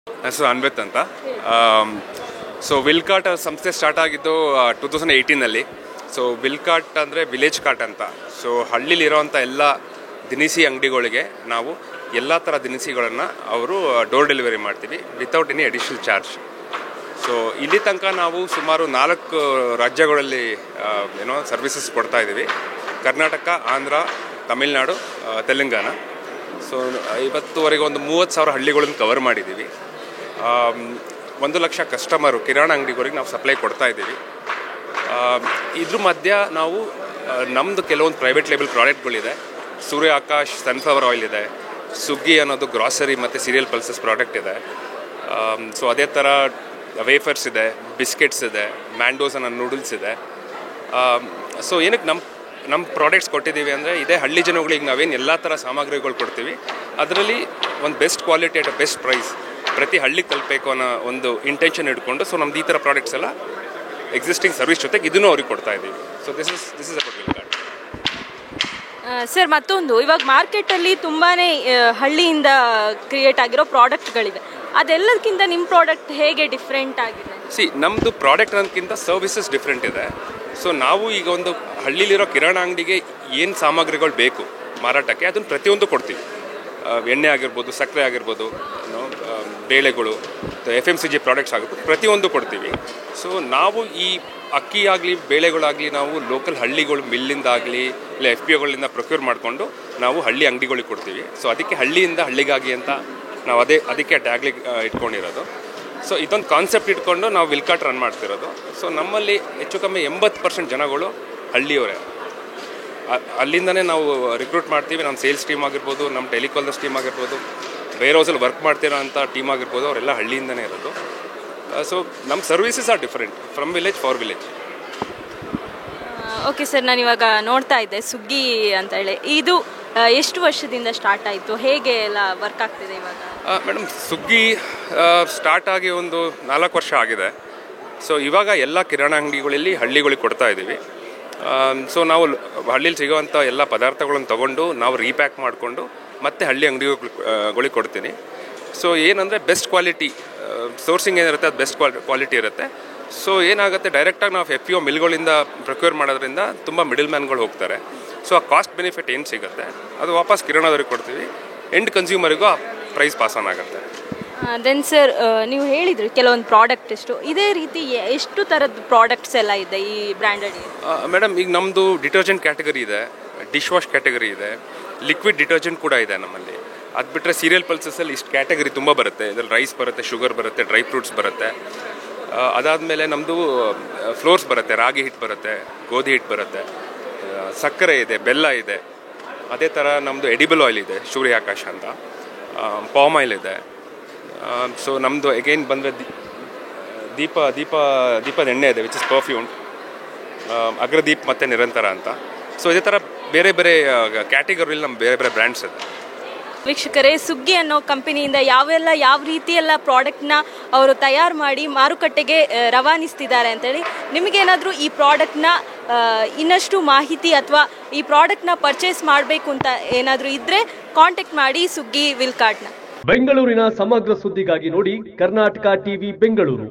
ಹೆಸರು ಅನ್ವಿತ್ ಅಂತ. ಸೊ ವಿಲ್ಕಾಟ್ ಸಂಸ್ಥೆ ಸ್ಟಾರ್ಟ್ ಆಗಿದ್ದು 2018ನಲ್ಲಿ. ಸೊ ವಿಲ್ಕಾಟ್ ಅಂದರೆ ವಿಲೇಜ್ ಕಾರ್ಟ್ ಅಂತ. ಸೊ ಹಳ್ಳಿಲಿರೋವಂಥ ಎಲ್ಲ ದಿನಸಿ ಅಂಗಡಿಗಳಿಗೆ ನಾವು ಎಲ್ಲ ಥರ ದಿನಸಿಗಳನ್ನು ಅವರು ಡೋರ್ ಡೆಲಿವರಿ ಮಾಡ್ತೀವಿ without any additional charge. So ಇಲ್ಲಿ ತನಕ ನಾವು ಸುಮಾರು 4 ರಾಜ್ಯಗಳಲ್ಲಿ ಸರ್ವಿಸಸ್ ಕೊಡ್ತಾ ಇದ್ದೀವಿ: ಕರ್ನಾಟಕ, ಆಂಧ್ರ, ತಮಿಳ್ನಾಡು, ತೆಲಂಗಾಣ. ಸೊ ಇವತ್ತುವರೆಗೆ ಒಂದು 30,000 ಹಳ್ಳಿಗಳನ್ನು ಕವರ್ ಮಾಡಿದ್ದೀವಿ. 100,000 ಕಸ್ಟಮರು ಕಿರಾಣ ಅಂಗಡಿಗಳಿಗೆ ನಾವು ಸಪ್ಲೈ ಕೊಡ್ತಾ ಇದ್ದೀವಿ. ಇದ್ರ ಮಧ್ಯ ನಾವು ನಮ್ಮದು ಕೆಲವೊಂದು ಪ್ರೈವೇಟ್ ಲೇಬಲ್ ಪ್ರಾಡಕ್ಟ್ಗಳಿದೆ. ಸೂರ್ಯ ಆಕಾಶ್ ಸನ್ಫ್ಲವರ್ ಆಯಿಲ್ ಇದೆ, ಸುಗ್ಗಿ ಅನ್ನೋದು ಗ್ರಾಸರಿ ಮತ್ತು ಸೀರಿಯಲ್ ಪಲ್ಸಸ್ ಪ್ರಾಡಕ್ಟ್ ಇದೆ. ಸೊ ಅದೇ ಥರ ವೇಫರ್ಸ್ ಇದೆ, ಬಿಸ್ಕೆಟ್ಸ್ ಇದೆ, ಮ್ಯಾಂಡೋಸ್ ಅನ್ನೋ ನೂಡಲ್ಸ್ ಇದೆ. ಸೊ ಏನಕ್ಕೆ ನಮ್ಮ ಪ್ರಾಡಕ್ಟ್ಸ್ ಕೊಟ್ಟಿದ್ದೀವಿ ಅಂದರೆ, ಇದೇ ಹಳ್ಳಿ ಜನಗಳಿಗೆ ನಾವೇನು ಎಲ್ಲ ಥರ ಸಾಮಗ್ರಿಗಳು ಕೊಡ್ತೀವಿ, ಅದರಲ್ಲಿ ಒಂದು best quality at best price ಪ್ರತಿ ಹಳ್ಳಿಗೆ ತಲುಪಬೇಕು ಅನ್ನೋ ಒಂದು ಇಂಟೆನ್ಷನ್ ಇಟ್ಕೊಂಡು ಸೊ ನಮ್ದು ಈ ಥರ ಪ್ರಾಡಕ್ಟ್ಸ್ ಎಲ್ಲ ಎಕ್ಸಿಸ್ಟಿಂಗ್ ಸರ್ವಿಸ್ ಜೊತೆಗೆ ಇದನ್ನು ಅವ್ರಿಗೆ ಕೊಡ್ತಾ ಇದ್ದೀವಿ. So this is about Wilcot. Sir, ಮತ್ತೊಂದು, ಇವಾಗ ಮಾರ್ಕೆಟಲ್ಲಿ ತುಂಬಾ ಹಳ್ಳಿಯಿಂದ ಕ್ರಿಯೇಟ್ ಆಗಿರೋ ಪ್ರಾಡಕ್ಟ್ಗಳಿವೆ. ಅದೆಲ್ಲದಕ್ಕಿಂತ ನಿಮ್ಮ ಪ್ರಾಡಕ್ಟ್ ಹೇಗೆ ಡಿಫ್ರೆಂಟ್ ಆಗಿದೆ? ನಮ್ಮದು ಪ್ರಾಡಕ್ಟ್ ಅನ್ನೋದಕ್ಕಿಂತ ಸರ್ವಿಸಸ್ ಡಿಫ್ರೆಂಟ್ ಇದೆ. ಸೊ ನಾವು ಈಗ ಒಂದು ಹಳ್ಳಿಲಿರೋ ಕಿರಾಣ ಅಂಗಡಿಗೆ ಏನು ಸಾಮಗ್ರಿಗಳು ಬೇಕು ಮಾರಾಟಕ್ಕೆ, ಅದನ್ನು ಪ್ರತಿಯೊಂದು ಕೊಡ್ತೀವಿ. ಎಣ್ಣೆ ಆಗಿರ್ಬೋದು, ಸಕ್ಕರೆ ಆಗಿರ್ಬೋದು, ಬೇಳೆಗಳು, FMCG ಪ್ರಾಡಕ್ಟ್ಸ್ ಆಗಿರ್ಬೋದು, ಪ್ರತಿಯೊಂದು ಕೊಡ್ತೀವಿ. ಸೊ ನಾವು ಈ ಅಕ್ಕಿ ಆಗಲಿ ಬೇಳೆಗಳಾಗಲಿ ನಾವು ಲೋಕಲ್ ಹಳ್ಳಿಗಳು ಮಿಲ್ಲಿಂದಾಗಲಿ ಇಲ್ಲ FPOಗಳಿಂದ ಪ್ರೊಕ್ಯೂರ್ ಮಾಡಿಕೊಂಡು ನಾವು ಹಳ್ಳಿ ಅಂಗಡಿಗಳಿಗೆ ಕೊಡ್ತೀವಿ. ಸೊ ಅದಕ್ಕೆ ಹಳ್ಳಿಯಿಂದ ಹಳ್ಳಿಗಾಗಿ ಅಂತ ನಾವು ಅದಕ್ಕೆ ಟ್ಯಾಗ್ಲಿ ಇಟ್ಕೊಂಡಿರೋದು. ಸೊ ಇದೊಂದು ಕಾನ್ಸೆಪ್ಟ್ ಇಟ್ಕೊಂಡು ನಾವು ವಿಲ್ಕಾಟ್ ರನ್ ಮಾಡ್ತಿರೋದು. ಸೊ ನಮ್ಮಲ್ಲಿ ಹೆಚ್ಚು ಕಮ್ಮಿ 80% ಜನಗಳು ಹಳ್ಳಿಯವರೇ. ಅಲ್ಲಿಂದನೇ ನಾವು ರಿಕ್ರೂಟ್ ಮಾಡ್ತೀವಿ. ನಮ್ಮ ಸೇಲ್ಸ್ ಟೀಮ್ ಆಗಿರ್ಬೋದು, ನಮ್ಮ ಟೆಲಿಕಾಲರ್ಸ್ ಟೀಮ್ ಆಗಿರ್ಬೋದು, ವೇರ್ ಹೌಸಲ್ಲಿ ವರ್ಕ್ ಮಾಡ್ತಿರೋ ಅಂಥ ಟೀಮ್ ಆಗಿರ್ಬೋದು, ಅವರೆಲ್ಲ ಹಳ್ಳಿಯಿಂದನೇ ಇರೋದು. ಸೊ ನಮ್ಮ services are different from village for village. Okay sir, ನಾನು ಇವಾಗ ನೋಡ್ತಾ ಇದ್ದೆ ಸುಗ್ಗಿ ಅಂತ ಹೇಳಿ. ಇದು ಎಷ್ಟು ವರ್ಷದಿಂದ ಸ್ಟಾರ್ಟ್ ಆಯಿತು? ಹೇಗೆ ಎಲ್ಲ ವರ್ಕ್ ಆಗ್ತಿದೆ ಇವಾಗ? ಮೇಡಮ್, ಸುಗ್ಗಿ ಸ್ಟಾರ್ಟ್ ಆಗಿ ಒಂದು 4 ವರ್ಷ ಆಗಿದೆ. ಸೊ ಇವಾಗ ಎಲ್ಲ ಕಿರಾಣ ಅಂಗಡಿಗಳಲ್ಲಿ ಹಳ್ಳಿಗಳಿಗೆ ಕೊಡ್ತಾ ಇದ್ದೀವಿ. ಸೊ ನಾವು ಹಳ್ಳಿಲಿ ಸಿಗೋವಂಥ ಎಲ್ಲ ಪದಾರ್ಥಗಳನ್ನು ತೊಗೊಂಡು ನಾವು ರೀಪ್ಯಾಕ್ ಮಾಡಿಕೊಂಡು ಮತ್ತೆ ಹಳ್ಳಿ ಅಂಗಡಿಗಳಿಗೆ ಕೊಡ್ತೀನಿ. ಸೊ ಏನಂದರೆ ಬೆಸ್ಟ್ ಕ್ವಾಲಿಟಿ ಸೋರ್ಸಿಂಗ್ ಏನಿರುತ್ತೆ ಅದು ಬೆಸ್ಟ್ ಕ್ವಾಲಿಟಿ ಇರುತ್ತೆ. ಸೊ ಏನಾಗುತ್ತೆ, ಡೈರೆಕ್ಟಾಗಿ ನಾವು FPO ಮಿಲ್ಗಳಿಂದ ಪ್ರೊಕ್ಯೂರ್ ಮಾಡೋದ್ರಿಂದ ತುಂಬ ಮಿಡಲ್ ಮ್ಯಾನ್ಗಳು ಹೋಗ್ತಾರೆ. ಸೊ ಆ ಕಾಸ್ಟ್ ಬೆನಿಫಿಟ್ ಏನು ಸಿಗುತ್ತೆ ಅದು ವಾಪಸ್ ಕಿರಾಣದವ್ರಿಗೆ ಕೊಡ್ತೀವಿ. ಎಂಡ್ ಕನ್ಸ್ಯೂಮರಿಗೂ ಆ ಪ್ರೈಸ್ ಪಾಸ್ ಆನ್ ಆಗುತ್ತೆ. ದೆನ್ ಸರ್, ನೀವು ಹೇಳಿದ್ರಿ ಕೆಲವೊಂದು ಪ್ರಾಡಕ್ಟ್ ಇದೇ ರೀತಿ ಎಷ್ಟು ಥರದ ಪ್ರಾಡಕ್ಟ್ಸ್ ಎಲ್ಲ ಇದೆ ಈ ಬ್ರ್ಯಾಂಡೆಡ್? ಮೇಡಮ್, ಈಗ ನಮ್ಮದು ಡಿಟರ್ಜೆಂಟ್ ಕ್ಯಾಟಗರಿ ಇದೆ, ಡಿಶ್ ವಾಶ್ ಕ್ಯಾಟಗರಿ ಇದೆ, ಲಿಕ್ವಿಡ್ ಡಿಟರ್ಜೆಂಟ್ ಕೂಡ ಇದೆ ನಮ್ಮಲ್ಲಿ. ಅದು ಬಿಟ್ಟರೆ ಸೀರಿಯಲ್ ಪಲ್ಸಸ್ಸಲ್ಲಿ ಇಷ್ಟು ಕ್ಯಾಟಗರಿ ತುಂಬ ಬರುತ್ತೆ. ಇದರಲ್ಲಿ ರೈಸ್ ಬರುತ್ತೆ, ಶುಗರ್ ಬರುತ್ತೆ, ಡ್ರೈ ಫ್ರೂಟ್ಸ್ ಬರುತ್ತೆ. ಅದಾದಮೇಲೆ ನಮ್ಮದು ಫ್ಲೋರ್ಸ್ ಬರುತ್ತೆ, ರಾಗಿ ಹಿಟ್ಟು ಬರುತ್ತೆ, ಗೋಧಿ ಹಿಟ್ಟು ಬರುತ್ತೆ, ಸಕ್ಕರೆ ಇದೆ, ಬೆಲ್ಲ ಇದೆ. ಅದೇ ಥರ ನಮ್ಮದು ಎಡಿಬಲ್ ಆಯಿಲ್ ಇದೆ, ಸೂರ್ಯ ಆಕಾಶ ಅಂತ, ಪಾಮ್ ಆಯಿಲ್ ಇದೆ. ಸೊ ನಮ್ಮದು ಅಗೈನ್ ಬಂದರೆ ದೀಪದ ಎಣ್ಣೆ ಇದೆ, ವಿಚ್ ಇಸ್ ಪರ್ಫ್ಯೂಮ್, ಅಗ್ರದೀಪ್ ಮತ್ತು ನಿರಂತರ ಅಂತ. ಸೊ ಇದೇ ಥರ ಬೇರೆ ಬೇರೆ ಕ್ಯಾಟಗರಿಲಿ ನಮ್ಮ ಬೇರೆ ಬೇರೆ ಬ್ರ್ಯಾಂಡ್ಸ್ ಇದೆ. ವೀಕ್ಷಕರೇ, ಸುಗ್ಗಿ ಅನ್ನೋ ಕಂಪನಿಯಿಂದ ಯಾವ ರೀತಿಯೆಲ್ಲ ಪ್ರಾಡಕ್ಟ್ನ ಅವರು ತಯಾರು ಮಾಡಿ ಮಾರುಕಟ್ಟೆಗೆ ರವಾನಿಸ್ತಿದ್ದಾರೆ ಅಂತೇಳಿ, ನಿಮಗೇನಾದರೂ ಈ ಪ್ರಾಡಕ್ಟ್ನ ಇನ್ನಷ್ಟು ಮಾಹಿತಿ ಅಥವಾ ಈ ಪ್ರಾಡಕ್ಟ್ನ ಪರ್ಚೇಸ್ ಮಾಡಬೇಕು ಅಂತ ಏನಾದರೂ ಇದ್ದರೆ ಕಾಂಟ್ಯಾಕ್ಟ್ ಮಾಡಿ ಸುಗ್ಗಿ ವಿಲ್ಕಾಟ್ನ. ಬೆಂಗಳೂರಿನ ಸಮಗ್ರ ಸುದ್ದಿಗಾಗಿ ನೋಡಿ ಕರ್ನಾಟಕ ಟಿವಿ ಬೆಂಗಳೂರು.